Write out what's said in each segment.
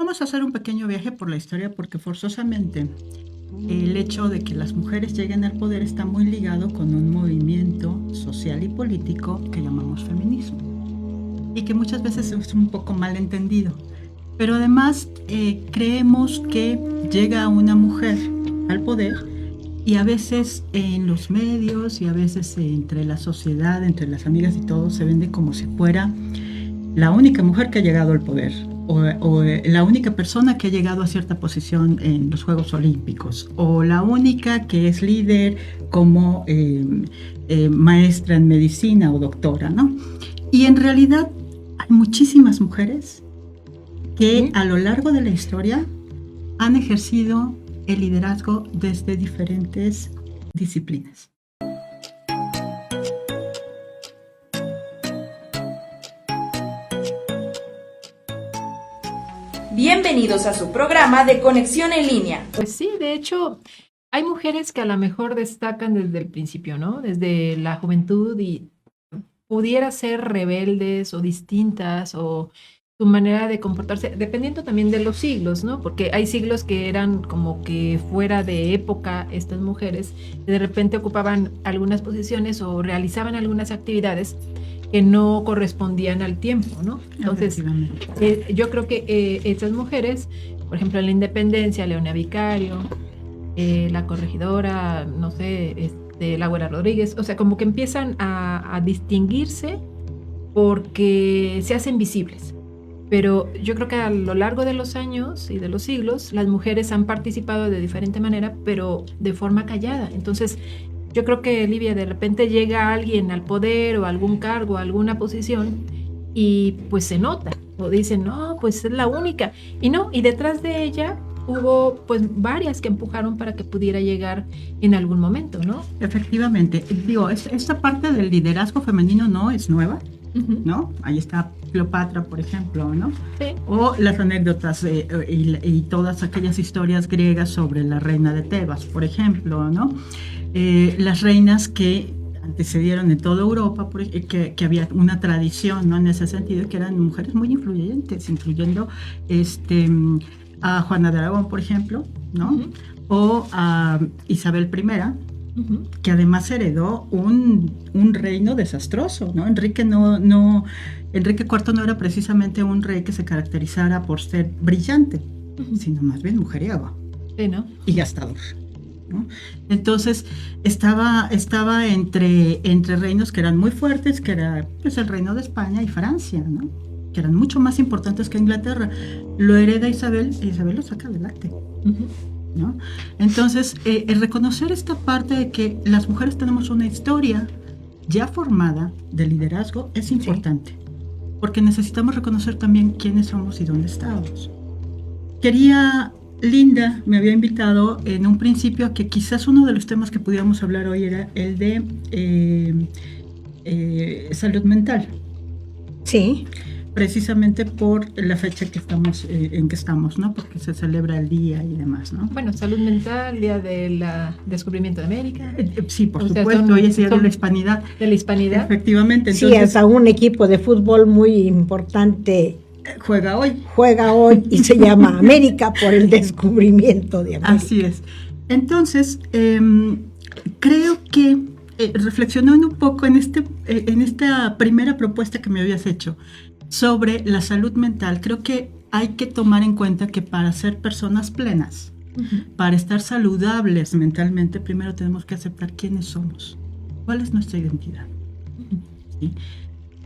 Vamos a hacer un pequeño viaje por la historia porque forzosamente el hecho de que las mujeres lleguen al poder está muy ligado con un movimiento social y político que llamamos feminismo y que muchas veces es un poco mal entendido. Pero además creemos que llega una mujer al poder y a veces en los medios y a veces entre la sociedad, entre las amigas y todo, se vende como si fuera la única mujer que ha llegado al poder o la única persona que ha llegado a cierta posición en los Juegos Olímpicos o la única que es líder como maestra en medicina o doctora, ¿no? Y en realidad hay muchísimas mujeres que a lo largo de la historia han ejercido el liderazgo desde diferentes disciplinas. Bienvenidos a su programa de Conexión en Línea. Pues sí, de hecho, hay mujeres que a lo mejor destacan desde el principio, ¿no? Desde la juventud y pudiera ser rebeldes o distintas o su manera de comportarse, dependiendo también de los siglos, ¿no? Porque hay siglos que eran como que fuera de época estas mujeres, que de repente ocupaban algunas posiciones o realizaban algunas actividades que no correspondían al tiempo, ¿no? Entonces, yo creo que estas mujeres, por ejemplo, en la Independencia, Leona Vicario, la corregidora, no sé, la Güera Rodríguez, o sea, como que empiezan a distinguirse porque se hacen visibles. Pero yo creo que a lo largo de los años y de los siglos, las mujeres han participado de diferente manera, pero de forma callada. Entonces, yo creo que, Livia, de repente llega alguien al poder o a algún cargo, a alguna posición, y pues se nota, o dicen, no, pues es la única. Y no, y detrás de ella hubo pues varias que empujaron para que pudiera llegar en algún momento, ¿no? Efectivamente. Digo, esta parte del liderazgo femenino no es nueva, ¿no? Ahí está Cleopatra, por ejemplo, ¿no? Sí. O las anécdotas y todas aquellas historias griegas sobre la reina de Tebas, por ejemplo, ¿no? Las reinas que antecedieron en toda Europa, que había una tradición, ¿no? En ese sentido, que eran mujeres muy influyentes, incluyendo a Juana de Aragón, por ejemplo, ¿no? O a Isabel I, que además heredó un reino desastroso, ¿no? Enrique IV no era precisamente un rey que se caracterizara por ser brillante, sino más bien mujeriego, sí, ¿no? Y gastador, ¿no? Entonces estaba entre reinos que eran muy fuertes, que era pues el reino de España y Francia, ¿no? Que eran mucho más importantes que Inglaterra. Lo hereda Isabel y Isabel lo saca adelante, ¿no? Entonces el reconocer esta parte de que las mujeres tenemos una historia ya formada de liderazgo es importante, porque necesitamos reconocer también quiénes somos y dónde estamos. Linda me había invitado en un principio a que quizás uno de los temas que pudiéramos hablar hoy era el de salud mental. Sí. Precisamente por la fecha en que estamos, ¿no? Porque se celebra el día y demás, ¿no? Bueno, salud mental, día del descubrimiento de América. Sí, por supuesto, hoy es día de la hispanidad. De la hispanidad. Efectivamente. Entonces, sí, hasta un equipo de fútbol muy importante juega hoy y se llama América por el descubrimiento de América. Así es. Entonces, creo que reflexionando un poco en esta primera propuesta que me habías hecho sobre la salud mental, creo que hay que tomar en cuenta que para ser personas plenas, para estar saludables mentalmente, primero tenemos que aceptar quiénes somos, cuál es nuestra identidad. ¿Sí?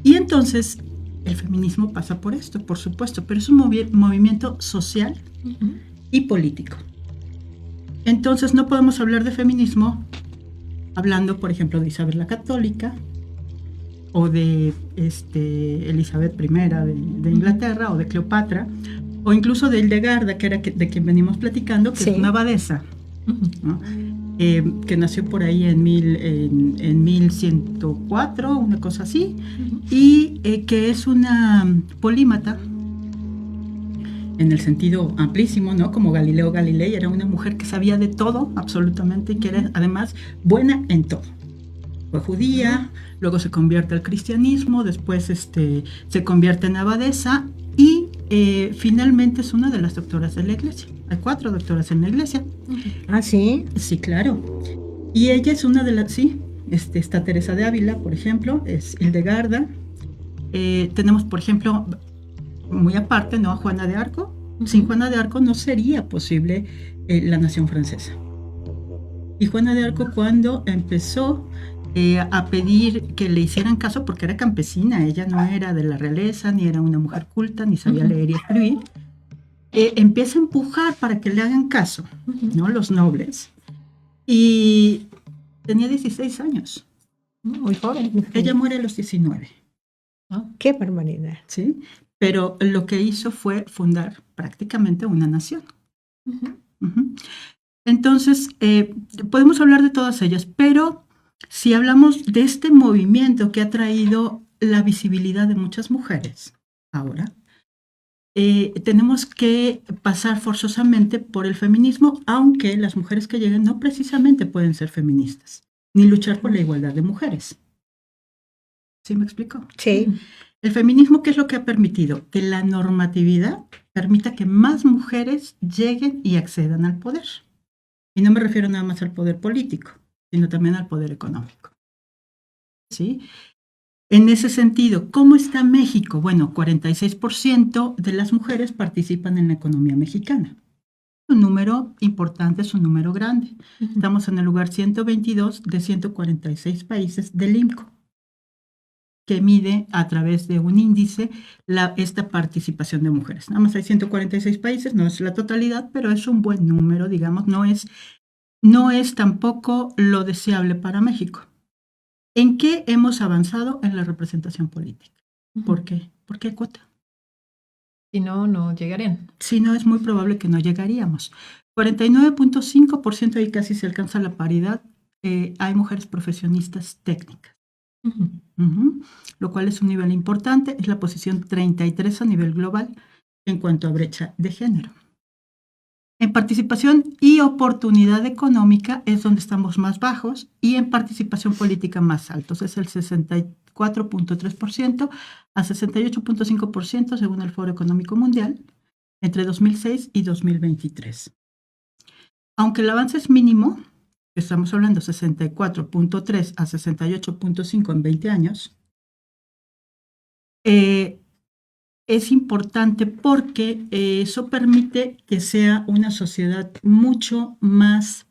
Y entonces el feminismo pasa por esto, por supuesto, pero es un movimiento social y político. Entonces no podemos hablar de feminismo hablando, por ejemplo, de Isabel la Católica o de Elizabeth I de Inglaterra o de Cleopatra o incluso de Hildegarda, que era de quien venimos platicando, que es una abadesa, ¿no? Que nació por ahí en 1104, una cosa así, y que es una polímata en el sentido amplísimo, ¿no? Como Galileo Galilei, era una mujer que sabía de todo, absolutamente, y que era además buena en todo. Fue judía, luego se convierte al cristianismo, después se convierte en abadesa y finalmente es una de las doctoras de la iglesia. Hay 4 doctoras en la iglesia. Ah, sí. Sí, claro. Y ella es una de las, sí, está Teresa de Ávila, por ejemplo, es Hildegarda. Tenemos, por ejemplo, muy aparte, ¿no?, a Juana de Arco. Sin Juana de Arco no sería posible la nación francesa. Y Juana de Arco, cuando empezó a pedir que le hicieran caso, porque era campesina, ella no era de la realeza, ni era una mujer culta, ni sabía leer y escribir, empieza a empujar para que le hagan caso, ¿no?, los nobles. Y tenía 16 años. Muy joven. Ella muere a los 19. Qué barbaridad. ¿Sí? Pero lo que hizo fue fundar prácticamente una nación. Entonces, podemos hablar de todas ellas, pero si hablamos de este movimiento que ha traído la visibilidad de muchas mujeres ahora, tenemos que pasar forzosamente por el feminismo, aunque las mujeres que lleguen no precisamente pueden ser feministas, ni luchar por la igualdad de mujeres. ¿Sí me explico? Sí. El feminismo, ¿qué es lo que ha permitido? Que la normatividad permita que más mujeres lleguen y accedan al poder. Y no me refiero nada más al poder político, sino también al poder económico. ¿Sí? En ese sentido, ¿cómo está México? Bueno, 46% de las mujeres participan en la economía mexicana. Es un número importante, es un número grande. Estamos en el lugar 122 de 146 países del INCO, que mide a través de un índice esta participación de mujeres. Nada más hay 146 países, no es la totalidad, pero es un buen número, digamos, no es tampoco lo deseable para México. ¿En qué hemos avanzado? En la representación política. ¿Por qué? Porque hay cuota. Si no, no llegarían. Si no, es muy probable que no llegaríamos. 49.5%, ahí casi se alcanza la paridad, hay mujeres profesionistas técnicas. Lo cual es un nivel importante, es la posición 33 a nivel global en cuanto a brecha de género. En participación y oportunidad económica es donde estamos más bajos, y en participación política más altos, es el 64.3% a 68.5% según el Foro Económico Mundial entre 2006 y 2023. Aunque el avance es mínimo, estamos hablando 64.3 a 68.5 en 20 años, es importante porque eso permite que sea una sociedad mucho más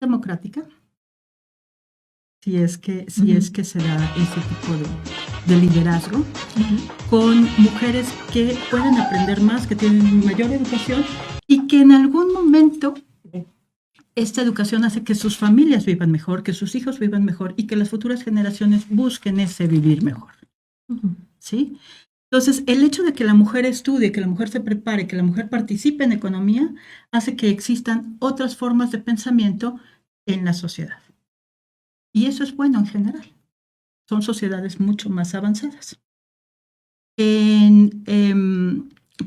democrática, si es que se da ese tipo de liderazgo, con mujeres que pueden aprender más, que tienen mayor educación y que en algún momento esta educación hace que sus familias vivan mejor, que sus hijos vivan mejor y que las futuras generaciones busquen ese vivir mejor. ¿Sí? Entonces, el hecho de que la mujer estudie, que la mujer se prepare, que la mujer participe en economía, hace que existan otras formas de pensamiento en la sociedad. Y eso es bueno en general. Son sociedades mucho más avanzadas.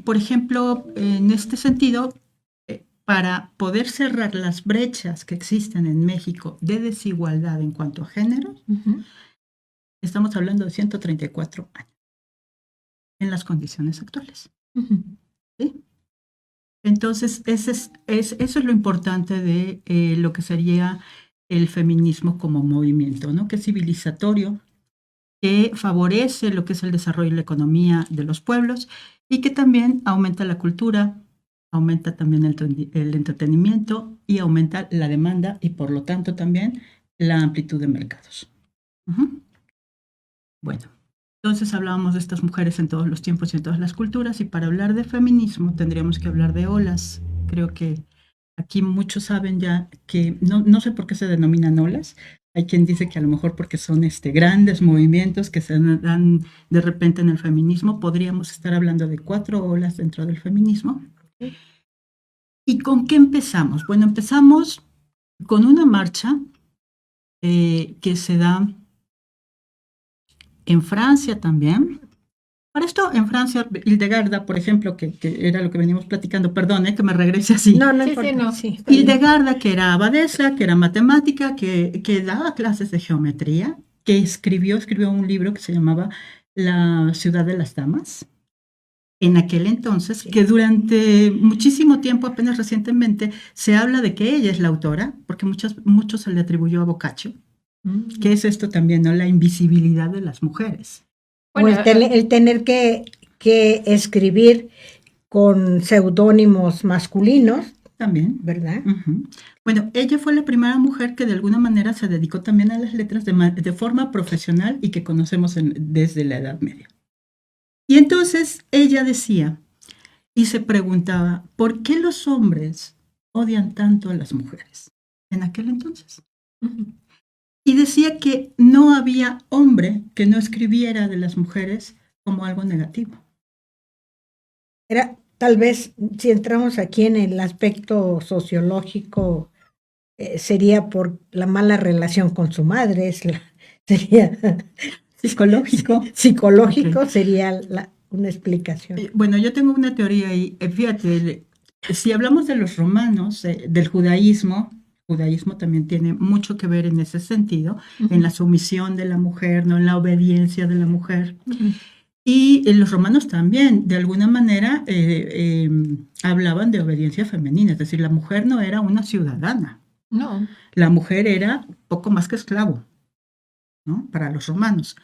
Por ejemplo, en este sentido, para poder cerrar las brechas que existen en México de desigualdad en cuanto a género, estamos hablando de 134 años en las condiciones actuales. ¿Sí? Entonces, eso es lo importante de lo que sería el feminismo como movimiento, ¿no? Que es civilizatorio, que favorece lo que es el desarrollo y la economía de los pueblos y que también aumenta la cultura, aumenta también el entretenimiento y aumenta la demanda y por lo tanto también la amplitud de mercados. Bueno, entonces hablábamos de estas mujeres en todos los tiempos y en todas las culturas, y para hablar de feminismo tendríamos que hablar de olas. Creo que aquí muchos saben ya que no sé por qué se denominan olas. Hay quien dice que a lo mejor porque son grandes movimientos que se dan de repente en el feminismo. Podríamos estar hablando de 4 olas dentro del feminismo. ¿Y con qué empezamos? Bueno, empezamos con una marcha que se da en Francia también. Para esto, en Francia, Hildegarda, por ejemplo, que era lo que venimos platicando, perdón, que me regrese así. No Sí, importa. sí, no. Sí, Hildegarda, que era abadesa, que era matemática, que daba clases de geometría, que escribió un libro que se llamaba La ciudad de las damas. en aquel entonces, que durante muchísimo tiempo, apenas recientemente, se habla de que ella es la autora, porque mucho se le atribuyó a Boccaccio. ¿Qué es esto también, no? La invisibilidad de las mujeres. Bueno, o el tener que escribir con seudónimos masculinos. También. ¿Verdad? Uh-huh. Bueno, ella fue la primera mujer que de alguna manera se dedicó también a las letras de forma profesional y que conocemos desde la Edad Media. Y entonces ella decía y se preguntaba, ¿por qué los hombres odian tanto a las mujeres en aquel entonces? Uh-huh. Y decía que no había hombre que no escribiera de las mujeres como algo negativo. Era, tal vez, si entramos aquí en el aspecto sociológico, sería por la mala relación con su madre, sería psicológico. Psicológico, okay. Sería una explicación. Bueno, yo tengo una teoría ahí. Fíjate, si hablamos de los romanos, del judaísmo también tiene mucho que ver en ese sentido, uh-huh. En la sumisión de la mujer, no en la obediencia de la mujer. Uh-huh. Y los romanos también, de alguna manera, hablaban de obediencia femenina, es decir, la mujer no era una ciudadana. No. La mujer era poco más que esclavo, ¿no? Para los romanos.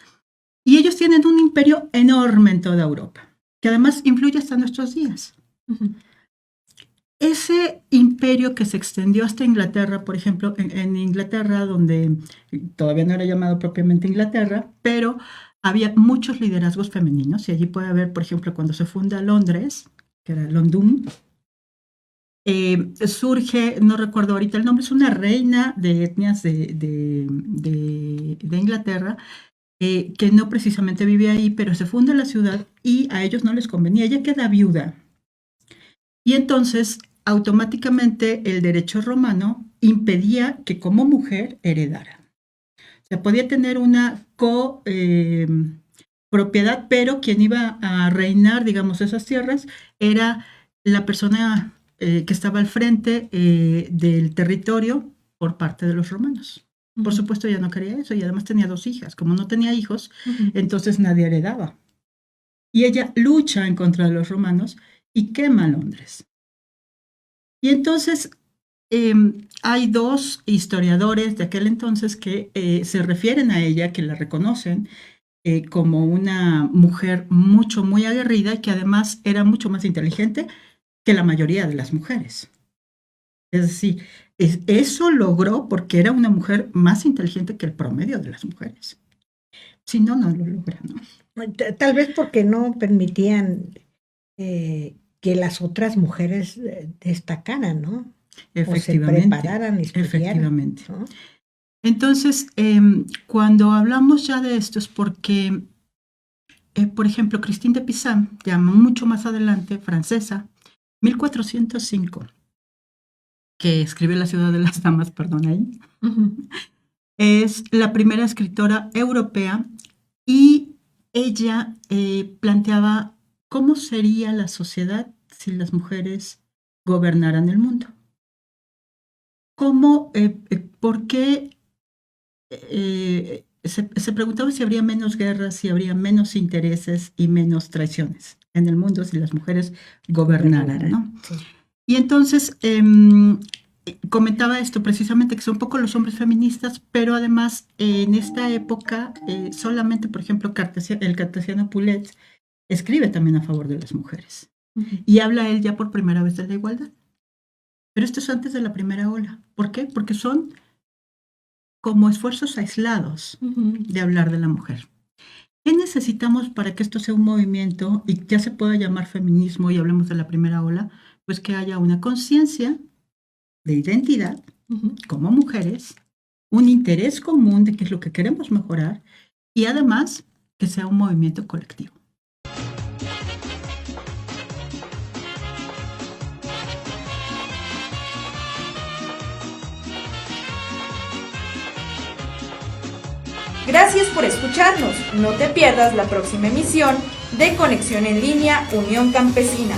Y ellos tienen un imperio enorme en toda Europa, que además influye hasta nuestros días. Uh-huh. Ese imperio que se extendió hasta Inglaterra, por ejemplo, en Inglaterra, donde todavía no era llamado propiamente Inglaterra, pero había muchos liderazgos femeninos, y allí puede haber, por ejemplo, cuando se funda Londres, que era London, surge, no recuerdo ahorita el nombre, es una reina de etnias de Inglaterra, que no precisamente vivía ahí, pero se funda la ciudad y a ellos no les convenía, ella queda viuda. Y entonces, automáticamente, el derecho romano impedía que como mujer heredara. O sea, podía tener una propiedad, pero quien iba a reinar, digamos, esas tierras era la persona que estaba al frente del territorio por parte de los romanos. Uh-huh. Por supuesto, ella no quería eso y además tenía 2 hijas. Como no tenía hijos, uh-huh. Entonces nadie heredaba. Y ella lucha en contra de los romanos y quema Londres. Y entonces hay 2 historiadores de aquel entonces que se refieren a ella, que la reconocen como una mujer muy aguerrida y que además era mucho más inteligente que la mayoría de las mujeres. Es decir, eso logró porque era una mujer más inteligente que el promedio de las mujeres. Si no, no lo logra, ¿no? Tal vez porque no permitían que las otras mujeres destacaran, ¿no? Efectivamente. O se prepararan y estudiaran. Efectivamente. ¿No? Entonces, cuando hablamos ya de esto es porque, por ejemplo, Christine de Pizan, ya mucho más adelante, francesa, 1405, que escribe La ciudad de las damas, perdón ahí, uh-huh. Es la primera escritora europea y ella planteaba cómo sería la sociedad si las mujeres gobernaran el mundo. ¿Cómo, por qué se preguntaba si habría menos guerras, si habría menos intereses y menos traiciones en el mundo si las mujeres gobernaran, ¿no? Sí. Y entonces comentaba esto precisamente, que son un poco los hombres feministas, pero además en esta época solamente, por ejemplo, el cartesiano Poulet escribe también a favor de las mujeres. Uh-huh. Y habla él ya por primera vez de la igualdad. Pero esto es antes de la primera ola. ¿Por qué? Porque son como esfuerzos aislados uh-huh. de hablar de la mujer. ¿Qué necesitamos para que esto sea un movimiento y ya se pueda llamar feminismo y hablemos de la primera ola? Pues que haya una conciencia de identidad uh-huh. como mujeres, un interés común de qué es lo que queremos mejorar y además que sea un movimiento colectivo. Gracias por escucharnos. No te pierdas la próxima emisión de Conexión en Línea Unión Campesina.